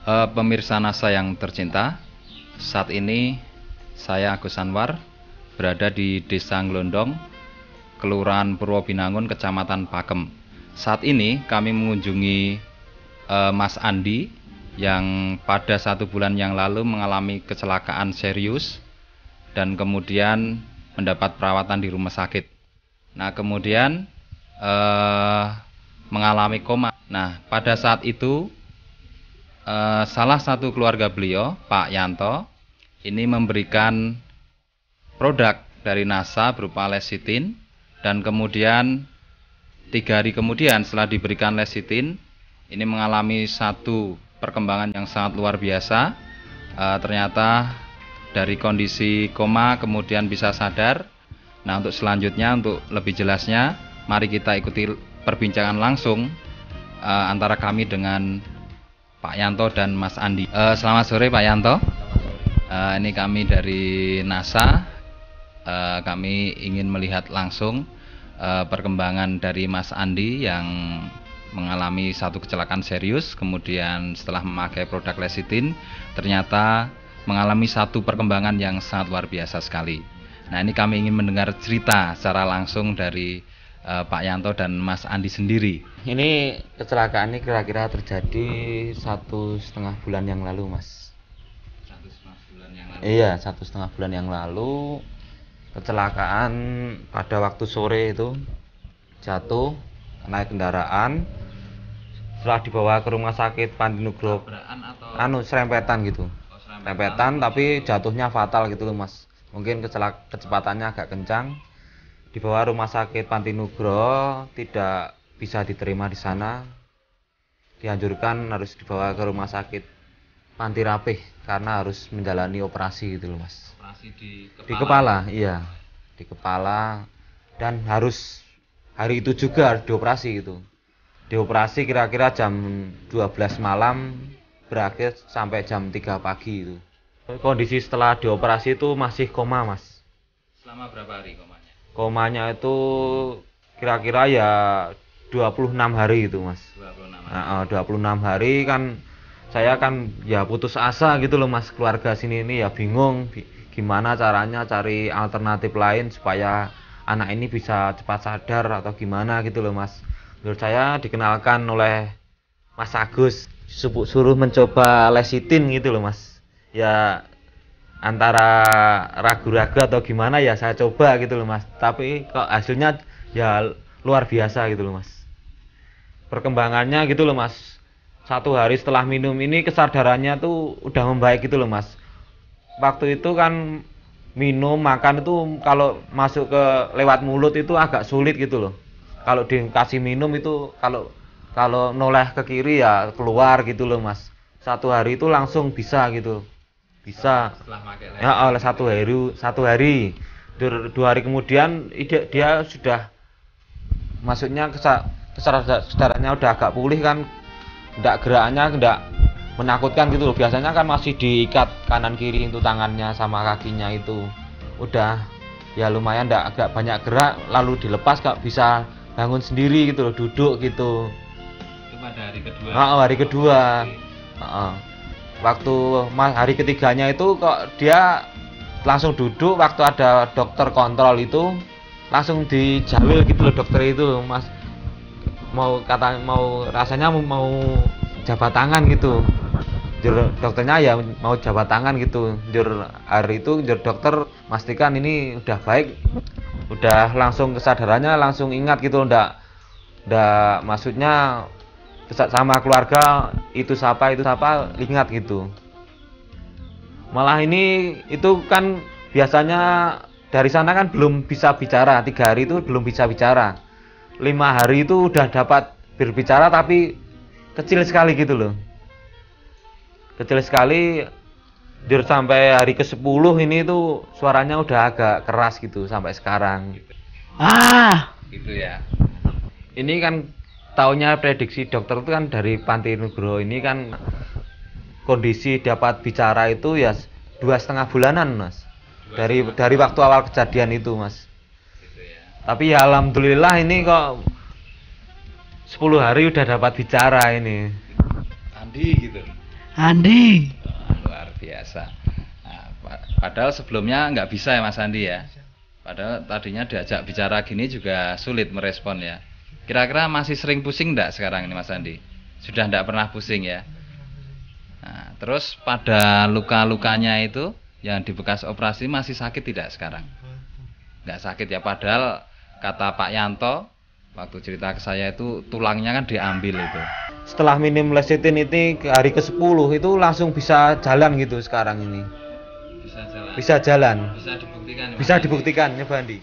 Pemirsa NASA yang tercinta, saat ini saya Agus Anwar berada di Desa Nglondong, Kelurahan Purwobinangun, Kecamatan Pakem. Saat ini kami mengunjungi Mas Andi yang pada 1 bulan yang lalu mengalami kecelakaan serius dan kemudian mendapat perawatan di rumah sakit. Nah, kemudian mengalami koma. Nah, pada saat itu salah satu keluarga beliau, Pak Yanto, ini memberikan produk dari NASA berupa lecitin, dan kemudian 3 hari kemudian setelah diberikan lecitin, ini mengalami satu perkembangan yang sangat luar biasa. Ternyata dari kondisi koma kemudian bisa sadar. Nah, untuk selanjutnya, untuk lebih jelasnya, mari kita ikuti perbincangan langsung antara kami dengan Pak Yanto dan Mas Andi. Selamat sore Pak Yanto. Ini kami dari NASA. Kami ingin melihat langsung perkembangan dari Mas Andi yang mengalami satu kecelakaan serius, kemudian setelah memakai produk lecitin ternyata mengalami satu perkembangan yang sangat luar biasa sekali. Nah, ini kami ingin mendengar cerita secara langsung dari Pak Yanto dan Mas Andi sendiri. Ini kecelakaan ini kira-kira terjadi 1,5 bulan yang lalu, Mas. 1,5 bulan yang lalu. Iya, 1,5 bulan yang lalu kecelakaan pada waktu sore itu, jatuh naik kendaraan. Setelah dibawa ke rumah sakit Panti Nugroho, serempetan gitu. Serempetan tapi jatuhnya fatal gitu loh, Mas. Mungkin kecepatannya agak kencang. Dibawa rumah sakit Panti Nugroho, tidak bisa diterima di sana. Dianjurkan harus dibawa ke rumah sakit Panti Rapih karena harus menjalani operasi gitu loh, Mas. Operasi di kepala, iya. Di kepala, dan harus hari itu juga dioperasi gitu. Dioperasi kira-kira jam 12 malam, berakhir sampai jam 3 pagi itu. Kondisi setelah dioperasi itu masih koma, Mas. Selama berapa hari komanya? Komanya itu kira-kira ya 26 hari itu, Mas. 26 hari. Nah, 26 hari kan saya kan ya putus asa gitu loh, Mas. Keluarga sini ini ya bingung gimana caranya cari alternatif lain supaya anak ini bisa cepat sadar atau gimana gitu loh, Mas. Menurut saya dikenalkan oleh Mas Agus, suruh mencoba lecitin gitu loh, Mas. Ya antara ragu-ragu atau gimana ya saya coba gitu loh, Mas. Tapi kok hasilnya ya luar biasa gitu loh, Mas. Perkembangannya gitu loh, Mas. 1 hari setelah minum ini kesadarannya tuh udah membaik gitu loh, Mas. Waktu itu kan minum makan itu kalau masuk ke lewat mulut itu agak sulit gitu loh. Kalau dikasih minum itu kalau noleh ke kiri ya keluar gitu loh, Mas. 1 hari itu langsung bisa gitu. Bisa. Ya, oleh 1 hari. 2 hari kemudian dia sudah, maksudnya kesadarannya udah agak pulih kan, gerakannya enggak menakutkan gitu loh. Biasanya kan masih diikat kanan kiri itu tangannya sama kakinya itu. Udah ya lumayan agak banyak gerak, lalu dilepas kok bisa bangun sendiri gitu loh, duduk gitu. Itu pada hari kedua. Hari kedua. Waktu hari ketiganya itu kok dia langsung duduk, waktu ada dokter kontrol itu langsung dijawil gitu loh dokter itu, Mas. Rasanya mau jabat tangan gitu. Dokternya ya mau jabat tangan gitu. Hari itu dokter pastikan ini udah baik. Udah langsung kesadarannya langsung ingat gitu, ndak maksudnya sama keluarga itu siapa ingat gitu. Malah ini itu kan biasanya dari sana kan belum bisa bicara, 3 hari itu belum bisa bicara. 5 hari itu udah dapat berbicara tapi kecil sekali gitu loh. Kecil sekali. Sampai hari ke-10 ini tuh suaranya udah agak keras gitu sampai sekarang. Gitu ya. Ini kan taunya prediksi dokter itu kan dari Panti Nugroho ini kan kondisi dapat bicara itu ya 2,5 bulanan, Mas. Dari waktu awal kejadian itu, Mas. Gitu ya. Tapi ya alhamdulillah ini kok 10 hari udah dapat bicara ini. Andi gitu. Andi. Luar biasa. Nah, padahal sebelumnya nggak bisa ya Mas Andi ya. Padahal tadinya diajak bicara gini juga sulit merespon ya. Kira-kira masih sering pusing enggak sekarang ini Mas Andi? Sudah enggak pernah pusing ya? Nah, terus pada luka-lukanya itu yang di bekas operasi masih sakit tidak sekarang? Enggak sakit ya, padahal kata Pak Yanto waktu cerita ke saya itu tulangnya kan diambil itu. Setelah minim lecithin ini hari ke-10 itu langsung bisa jalan gitu sekarang ini. Bisa jalan. Bisa jalan. Bisa dibuktikan. Bisa dibuktikan nyoba Andi.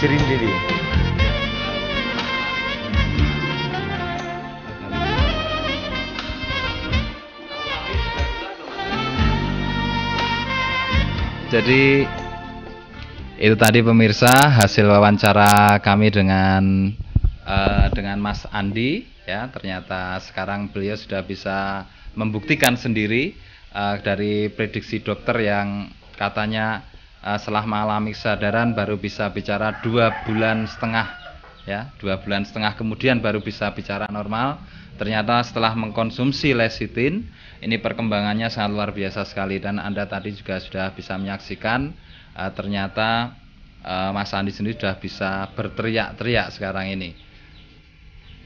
Jiring diri. Jadi itu tadi pemirsa hasil wawancara kami dengan Mas Andi ya. Ternyata sekarang beliau sudah bisa membuktikan sendiri dari prediksi dokter yang katanya setelah mengalami kesadaran baru bisa bicara 2,5 bulan ya, 2,5 bulan kemudian baru bisa bicara normal. Ternyata setelah mengkonsumsi lecithin ini perkembangannya sangat luar biasa sekali, dan Anda tadi juga sudah bisa menyaksikan ternyata Mas Andi sendiri sudah bisa berteriak-teriak sekarang ini.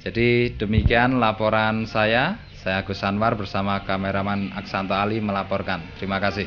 Jadi demikian laporan saya Agus Anwar bersama kameraman Aksanto Ali melaporkan. Terima kasih.